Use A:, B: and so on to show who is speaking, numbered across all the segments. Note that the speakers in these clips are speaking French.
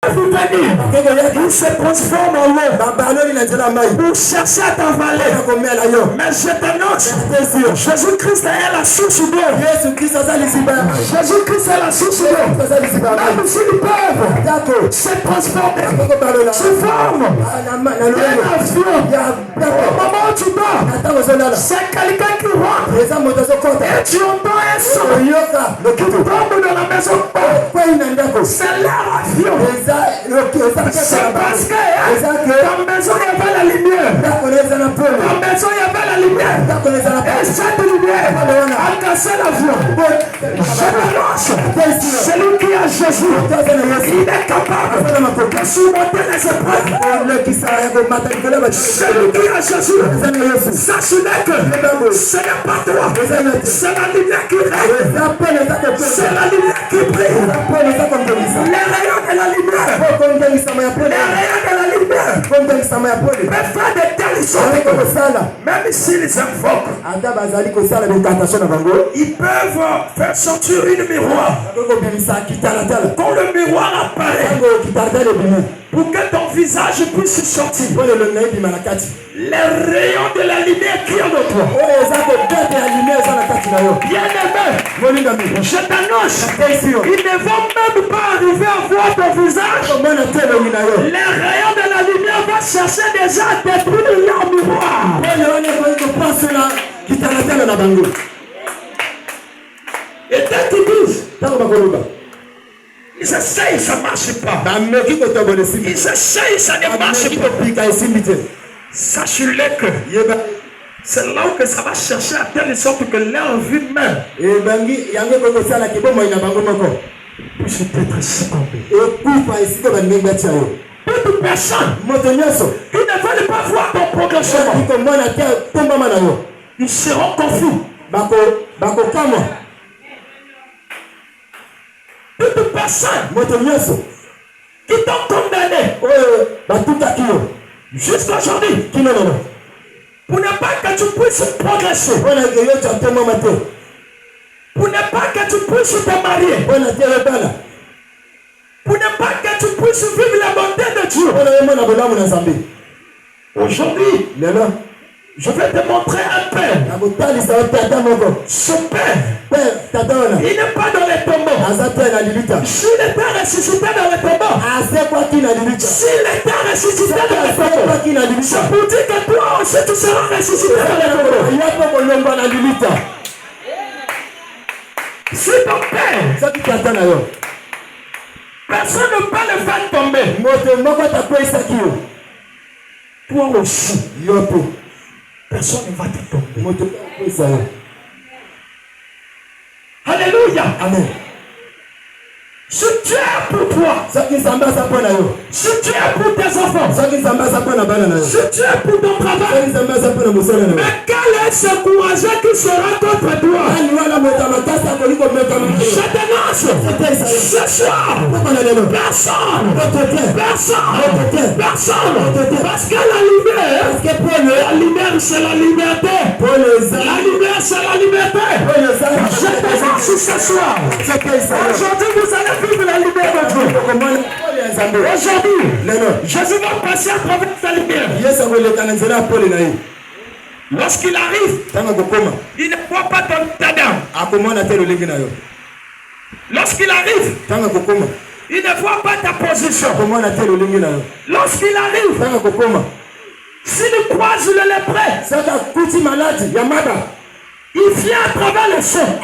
A: Il se transforme en l'eau pour chercher à t'avaler. Mais je t'annonce, Jésus-Christ est la source d'eau. Jésus-Christ est la source d'eau. Même si le peuple se transforme, se forme, au moment où tu dors, c'est quelqu'un qui rentre et tu entends un son qui tombe dans la maison. C'est l'air avion. C'est parce que dans la maison il y avait la lumière. Dans la maison il y avait la lumière. Et cette lumière a cassé l'avion. Je m'annonce, celui qui a Jésus, il est capable de surmonter les épreuves. Celui qui a Jésus, sachez que ce n'est pas toi, c'est la lumière qui règne. C'est la lumière qui brille. Les rayons de la lumière. Mais faire de telles choses, même s'ils invoquent, ils peuvent faire sortir une miroir. Quand le miroir apparaît, pour que ton visage puisse sortir, les rayons de la lumière qui ont de toi. Bien-aimé, je t'annonce, ils ne vont même pas arriver à voir ton visage. Les rayons de la lumière vont chercher déjà à détruire leur miroir. Et dès qu'ils disent, ils essayent, ça ne marche pas. Ils essayent, ça ne marche pas. Sachez-le que c'est là que ça va chercher à telle sorte que leur vie même puisse être succombée. Toute personne qui ne veut pas voir ton progressement, ils seront confus. Toute personne qui t'ont condamné jusqu'à aujourd'hui, pour ne pas que tu puisses progresser, pour ne pas que tu puisses te marier, pour ne pas que tu puisses vivre la bonté de Dieu. Aujourd'hui, je vais te montrer un père. Ce père, il n'est pas dans les tombeaux. S'il était ressuscité dans les tombeaux, s'il était ressuscité dans les tombeaux, c'est pour dire que toi aussi tu seras ressuscité dans les tombeaux. Si ton père, personne ne peut le faire tomber. Toi aussi, personne ne va te tomber. Alléluia. Amen. Si tu es pour toi, si tu es pour tes enfants, si tu es pour ton travail, mais quel est ce courageux qui sera contre toi? Je t'annonce ce soir, personne, parce que la lumière c'est la liberté, la lumière c'est la liberté. Je t'annonce ce soir, aujourd'hui vous allez vivre la lumière de Dieu. Aujourd'hui, Jésus va passer à travers sa lumière. Lorsqu'il arrive, il ne voit pas ton talent. Lorsqu'il arrive, il ne voit pas ta position. Lorsqu'il arrive, s'il croise le lépreux, il vient à travers le sang.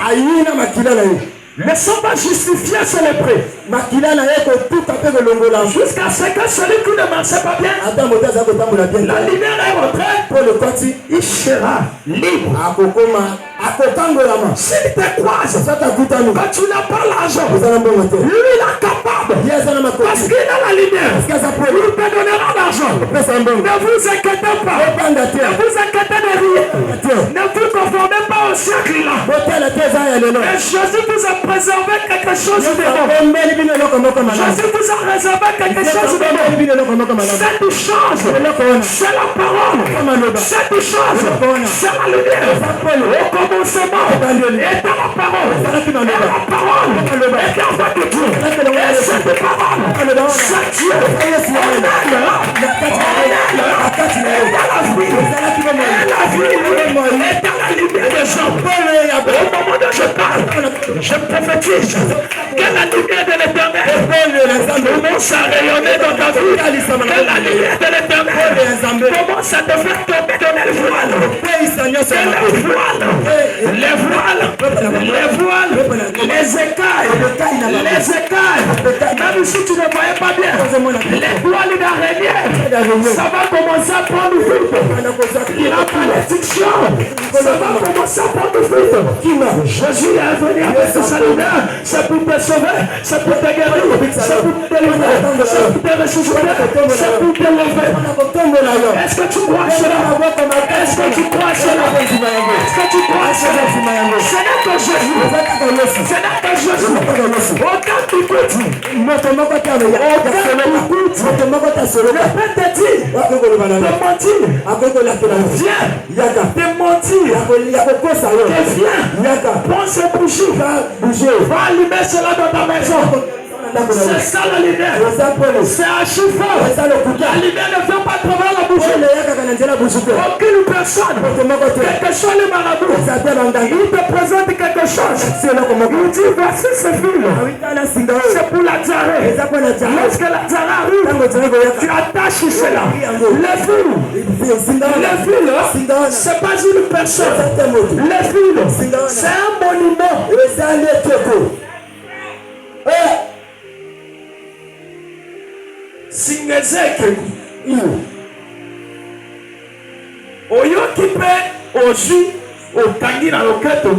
A: Le sang va justifier ce lépreux. Jusqu'à ce que celui qui ne marchait pas bien, la lumière est rentrée, il sera libre. S'il te croise, quand tu n'as pas l'argent, lui il est capable. Parce qu'il a la lumière. Il te donnera l'argent. Ne vous inquiétez pas. Ne vous inquiétez de rien. Ne vous conformez pas au siècle là. Et Jésus vous a préservé quelque chose de bon. Jésus vous a réservé quelque chose de bon. Cette chose, c'est la parole. Cette chose, c'est la lumière. Au commencement était la parole. Et la parole était avec Dieu. Et cette parole, c'est Dieu. Et dans la lumière des gens, au moment où je parle, je prophétise que la lumière de l'Éternel commence à rayonner dans ta vie. Que la lumière de l'Éternel commence à te faire tomber dans les voiles. Les voiles, les écailles, même si tu ne voyais pas bien, les voiles d'araignée, ça va commencer à prendre vie. Il a pas l'addiction, ça va commencer à prendre vie. Jésus est venu avec sa lumière, c'est pour te sauver, c'est pour te guérir, c'est pour te délivrer, c'est pour te ressusciter, c'est pour te lever. Est-ce que tu crois cela? Est-ce que tu crois cela? Est-ce que tu crois cela? Ce n'est que Jésus. Ce n'est que Jésus. Aucun t'écoute. Le Père te dit de mentir. Viens. De mentir. Viens. Prends ce bougie. Va allumer cela dans ta maison. C'est ça la lumière. C'est un chiffre. La lumière ne vient pas travers la bougie. Aucune personne, quel que soit le marabout, il te présente quelque chose. Il dit voici ce fil. C'est pour la diarrhée. Lorsque la diarrhée arrive, tu attaches cela. Le fil, c'est pas une personne. Le fil, c'est un monument. Singezeke oyo kipe oji otangi na loketo